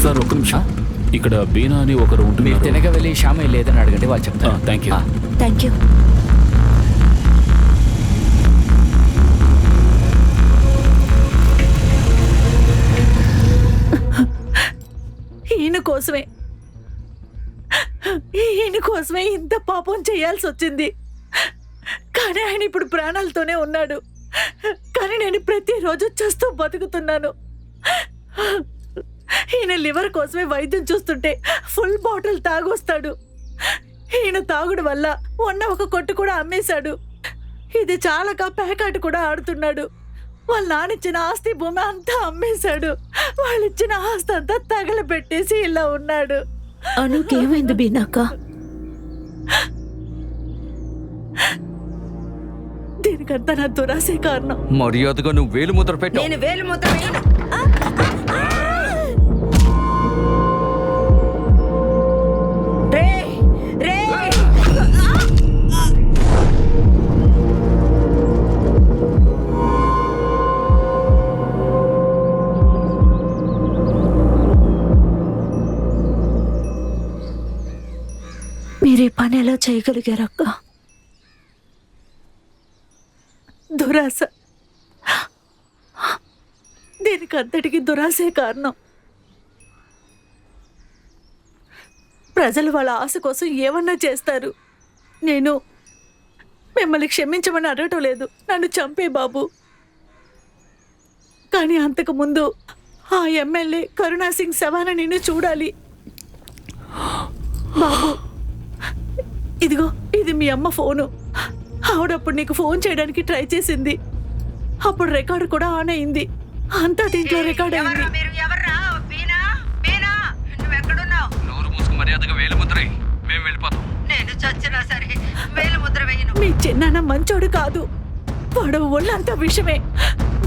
Sir ఒక్క నిమిషం. ఇక్కడ బీనా అని ఒకరు మీరు ఉంటున్నారు. తినక వెళ్ళి శ్యామ లేదని అడగండి, వాళ్ళు చెప్తారు. Thank you. Thank you. ఈయన కోసమే ఇంత పాపం చేయాల్సి వచ్చింది. కానీ ఆయన ఇప్పుడు ప్రాణాలతోనే ఉన్నాడు. కానీ నేను ప్రతిరోజు చేస్తూ బతుకుతున్నాను. ఈయన లివర్ కోసమే వైద్యం చూస్తుంటే ఫుల్ బాటిల్ తాగొస్తాడు. ఈయన తాగుడు వల్ల ఉన్న ఒక కొట్టు కూడా అమ్మేశాడు. ఇది చాలక పేకాట కూడా ఆడుతున్నాడు. వాళ్ళ నాన్నిచ్చిన ఆస్తి భూమి అంతా అమ్మేశాడు. వాళ్ళిచ్చిన ఆస్తి అంతా తగలబెట్టేసి ఇలా ఉన్నాడు. అనుకేమైంది బీనాక? దీనికంతా నా దురాశే కారణం. మర్యాదగా నువ్వు వేలు ముద్ర పెట్టు. నేను వేలు ముద్ర వేయను. మీరు ఈ పని ఎలా చేయగలిగారక్క? దురాశ. దీనికంతటికి దురాశే కారణం. ప్రజలు వాళ్ళ ఆశ కోసం ఏమన్నా చేస్తారు. నేను మిమ్మల్ని క్షమించమని అడగటం లేదు, నన్ను చంపే బాబు. కానీ అంతకుముందు ఆ ఎమ్మెల్యే కరుణాసింగ్ శవాన నిన్ను చూడాలి బాబు. ఇదిగో, ఇది మీ అమ్మ ఫోను. ఆవిడప్పుడు నీకు ఫోన్ చేయడానికి ట్రై చేసింది. అప్పుడు రికార్డు కూడా ఆన్ అయింది. అంతా దీంట్లో రికార్డ్ అయింది. మీ చిన్నాన్న మంచోడు కాదు, వాడు ఒళ్ళంతా విషమే.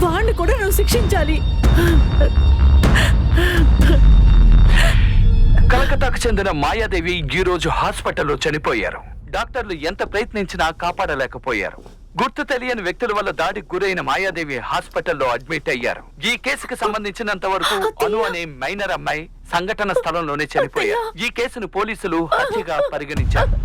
వాడిని కూడా నువ్వు శిక్షించాలి. కలకత్తాకు చెందిన మాయాదేవి ఈ రోజు హాస్పిటల్లో చనిపోయారు. డాక్టర్లు ఎంత ప్రయత్నించినా కాపాడలేకపోయారు. గుర్తు తెలియని వ్యక్తుల వల్ల దాడికి గురైన మాయాదేవి హాస్పిటల్లో అడ్మిట్ అయ్యారు. ఈ కేసుకు సంబంధించినంత వరకు అను అనే మైనర్ అమ్మాయి సంఘటన స్థలంలోనే చనిపోయారు. ఈ కేసును పోలీసులు హత్యగా పరిగణించారు.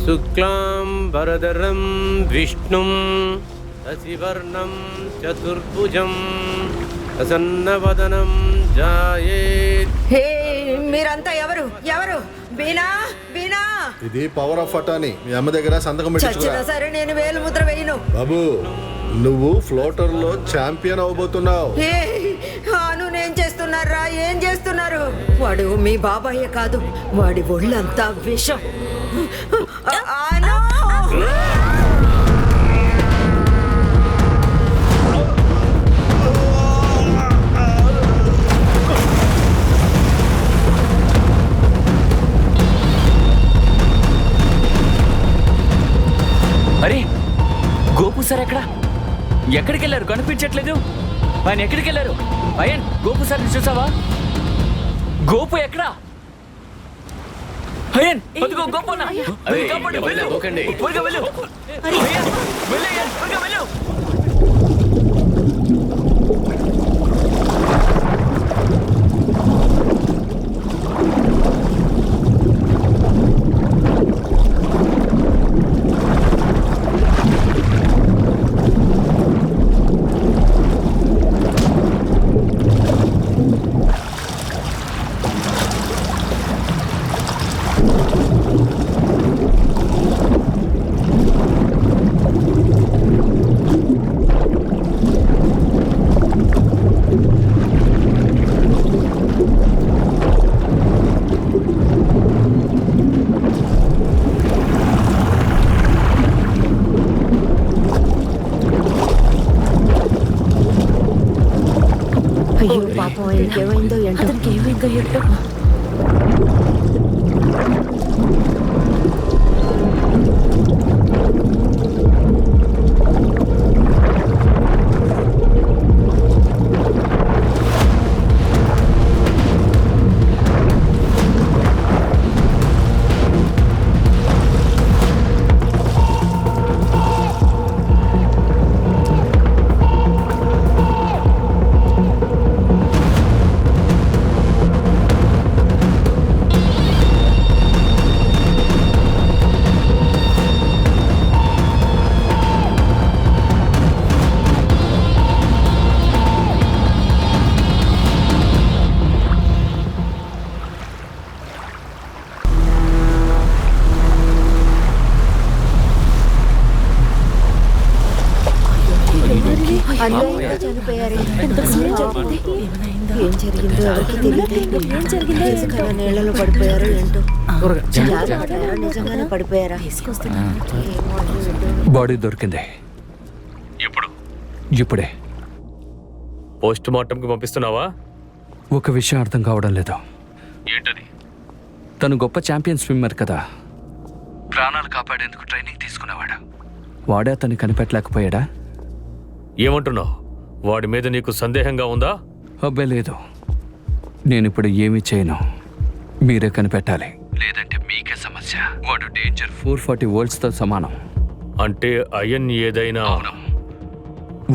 శుక్లాం వరదరం విష్ణుం శశివర్ణం చతుర్భుజం ప్రసన్నవదనం జాయేత్. హే, మీరంతా ఎవరు? ఎవరు? బీనా, బీనా. ఇది పవర్ ఆఫ్ అటానీ. మీ అమ్మ దగ్గర సంతకం చచ్చినా పెట్టించుకురా. సరే నేను వేలు ముద్ర వేయను. బాబు, నువ్వు ఫ్లోటర్ లో ఛాంపియన్ అవబోతున్నావు. అను నేను చేస్తున్నారా? ఏం చేస్తున్నారు? వాడు మీ బాబాయే కాదు, వాడి ఒళ్ళంతా విషం. అను! అరే గోపు సార్ ఎక్కడికి వెళ్ళారు? కనిపించట్లేదు. ఆయన ఎక్కడికి వెళ్ళారు? అయ్యన్ గోపు సార్ని చూసావా? గోపు ఎక్కడా? అయ్యన్ అదిగో గోపు అన్న. అయ్యన్, కాపాడు, వెళ్ళు. త్వరగా వెళ్ళు. అయ్యన్, వెళ్ళు అయ్యన్, త్వరగా వెళ్ళు. అయ్యో పాపం, ఆయనకి ఏమైందో ఏంటో. అతనికి ఏమైందో ఏంటో. ఏం జరిగిందో ఎవరికి తెలియదు. నిజంగా నీళ్ళలో పడిపోయారో ఏంటో. నిజంగానే పడిపోయారా? బాడీ దొరికింది. ఇప్పుడే. పోస్ట్ మార్టంకి పంపిస్తున్నావా? ఒక విషయం అర్థం కావడం లేదు. ఏంటది? తను గొప్ప ఛాంపియన్ స్విమ్మర్ కదా, ప్రాణాలు కాపాడేందుకు ట్రైనింగ్ తీసుకునేవాడు. వాడే అతన్ని కనిపెట్టలేకపోయాడా? ఏమంటున్నావు? వాడి మీద నీకు సందేహంగా ఉందా? అబ్బే లేదు. నేనిప్పుడు ఏమీ చేయను, మీరే కనిపెట్టాలి. లేదంటే మీకే సమస్య. వాడు డేంజర్ 440 వోల్ట్స్తో సమానం. అంటే అయన్ ఏదైనా...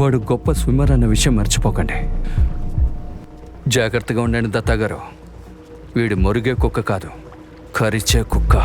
వాడు గొప్ప స్విమ్మర్ అన్న విషయం మర్చిపోకండి. జాగ్రత్తగా ఉండండి దత్తా గారు. వీడు మురిగే కుక్క కాదు, కరిచే కుక్క.